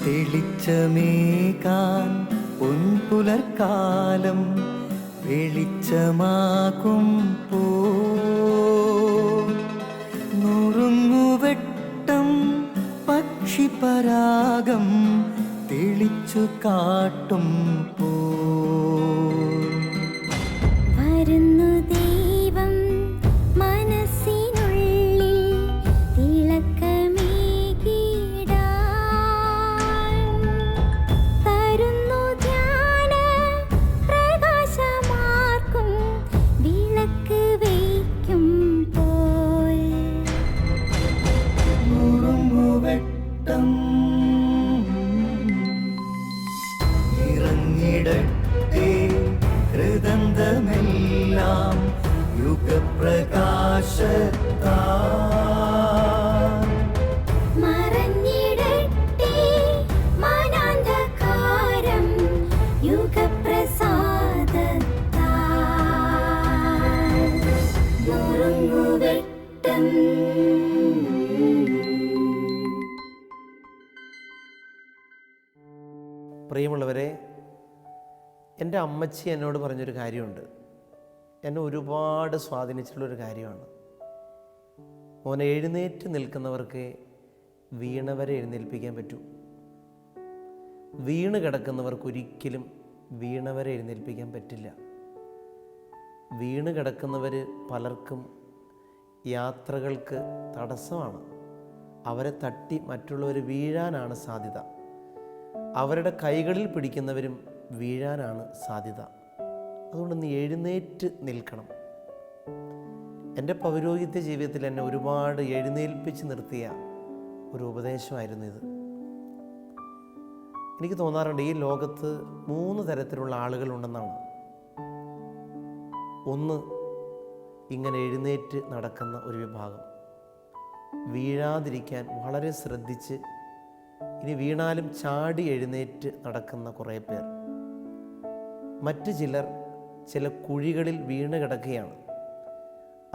തെളിച്ചമേകാൻ പൊൻപുലർക്കാലം വെളിച്ചമാകും നുറുങ്ങുവെട്ടം പക്ഷിപരാഗം തെളിച്ചു കാട്ടും വരുന്നു ദൈവം മനസ്സിനുള്ളിൽ തിളക്കമേകിടാൻ, തരുന്നു ധ്യാന പ്രകാശമാർക്കും വിളക്ക് വയ്ക്കുമ്പോൾ. നുറുങ്ങുവെട്ടം ഇറങ്ങിടട്ടെ ഹൃദന്തമെല്ലാം യുഗപ്രകാശത്താൽ, മറഞ്ഞിടട്ടെ മനാന്ധകാരം യുഗപ്രസാദത്താൽ. നുറുങ്ങുവെട്ടം. പ്രിയമുള്ളവരെ, എൻ്റെ അമ്മച്ചി എന്നോട് പറഞ്ഞൊരു കാര്യമുണ്ട്. എന്നെ ഒരുപാട് സ്വാധീനിച്ചിട്ടുള്ളൊരു കാര്യമാണ്. മോനെ, എഴുന്നേറ്റ് നിൽക്കുന്നവർക്ക് വീണവരെ എഴുന്നേൽപ്പിക്കാൻ പറ്റൂ. വീണ് കിടക്കുന്നവർക്ക് ഒരിക്കലും വീണവരെ എഴുന്നേൽപ്പിക്കാൻ പറ്റില്ല. വീണ് കിടക്കുന്നവർ പലർക്കും യാത്രകൾക്ക് തടസ്സമാണ്. അവരെ തട്ടി മറ്റുള്ളവർ വീഴാനാണ് സാധ്യത. അവരുടെ കൈകളിൽ പിടിക്കുന്നവരും വീഴാനാണ് സാധ്യത. അതുകൊണ്ട് നീ എഴുന്നേറ്റ് നിൽക്കണം. എൻ്റെ പൗരോഹിത്യ ജീവിതത്തിൽ എന്നെ ഒരുപാട് എഴുന്നേൽപ്പിച്ച് നിർത്തിയ ഒരു ഉപദേശമായിരുന്നു ഇത്. എനിക്ക് തോന്നാറുണ്ട്, ഈ ലോകത്ത് 3 തരത്തിലുള്ള ആളുകളുണ്ടെന്നാണ്. ഒന്ന്, ഇങ്ങനെ എഴുന്നേറ്റ് നടക്കുന്ന ഒരു വിഭാഗം, വീഴാതിരിക്കാൻ വളരെ ശ്രദ്ധിച്ച് ഇനി വീണാലും ചാടി എഴുന്നേറ്റ് നടക്കുന്ന കുറേ പേർ. മറ്റു ചിലർ ചില കുഴികളിൽ വീണ് കിടക്കുകയാണ്.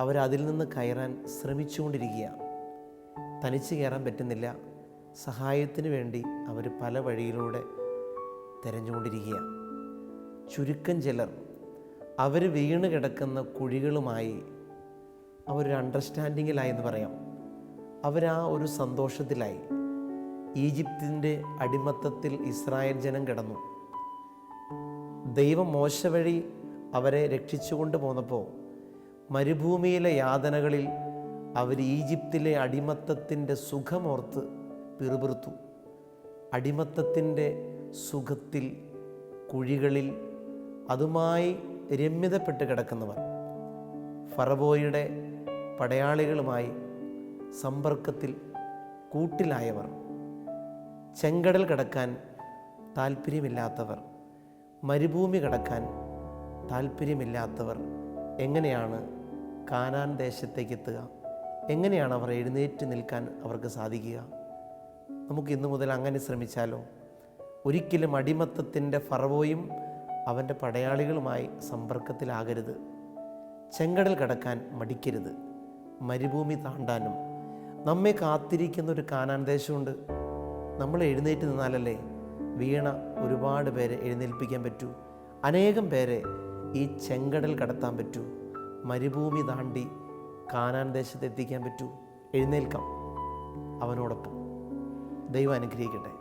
അവരതിൽ നിന്ന് കയറാൻ ശ്രമിച്ചുകൊണ്ടിരിക്കുകയാണ്. തനിച്ച് കയറാൻ പറ്റുന്നില്ല. സഹായത്തിന് വേണ്ടി അവർ പല വഴിയിലൂടെ തിരഞ്ഞുകൊണ്ടിരിക്കുകയാണ്. ചുരുക്കം ചിലർ അവർ വീണ് കിടക്കുന്ന കുഴികളുമായി അവരൊരു അണ്ടർസ്റ്റാൻഡിങ്ങിലായെന്ന് പറയാം. അവരാ ഒരു സന്തോഷത്തിലായി. ഈജിപ്തിൻ്റെ അടിമത്തത്തിൽ ഇസ്രായേൽ ജനം കിടന്നു. ദൈവം മോശ വഴി അവരെ രക്ഷിച്ചുകൊണ്ട് പോന്നപ്പോൾ മരുഭൂമിയിലെ യാതനകളിൽ അവർ ഈജിപ്തിലെ അടിമത്തത്തിൻ്റെ സുഖമോർത്ത് പിറുപിറുത്തു. അടിമത്തത്തിൻ്റെ സുഖത്തിൽ, കുഴികളിൽ അതുമായി രമ്യതപ്പെട്ട് കിടക്കുന്നവർ, ഫറവോയുടെ പടയാളികളുമായി സമ്പർക്കത്തിൽ കൂട്ടിലായവർ, ചെങ്കടൽ കടക്കാൻ താല്പര്യമില്ലാത്തവർ, മരുഭൂമി കടക്കാൻ താല്പര്യമില്ലാത്തവർ എങ്ങനെയാണ് കാനാൻ ദേശത്തേക്ക് എത്തുക? എങ്ങനെയാണ് അവർ എഴുന്നേറ്റ് നിൽക്കാൻ അവർക്ക് സാധിക്കുക? നമുക്ക് ഇന്നു മുതൽ അങ്ങനെ ശ്രമിച്ചാലോ? ഒരിക്കലും അടിമത്തത്തിൻ്റെ ഫറവോയും അവൻ്റെ പടയാളികളുമായി സമ്പർക്കത്തിലാകരുത്. ചെങ്കടൽ കടക്കാൻ മടിക്കരുത്. മരുഭൂമി താണ്ടാനും നമ്മെ കാത്തിരിക്കുന്നൊരു കാനാൻ ദേശമുണ്ട്. നമ്മൾ എഴുന്നേറ്റ് നിന്നാലല്ലേ വീണ ഒരുപാട് പേരെ എഴുന്നേൽപ്പിക്കാൻ പറ്റൂ. അനേകം പേരെ ഈ ചെങ്കടൽ കടത്താൻ പറ്റൂ. മരുഭൂമി താണ്ടി കാനാൻ ദേശത്ത് എത്തിക്കാൻ പറ്റൂ. എഴുന്നേൽക്കാം അവനോടൊപ്പം. ദൈവം അനുഗ്രഹിക്കട്ടെ.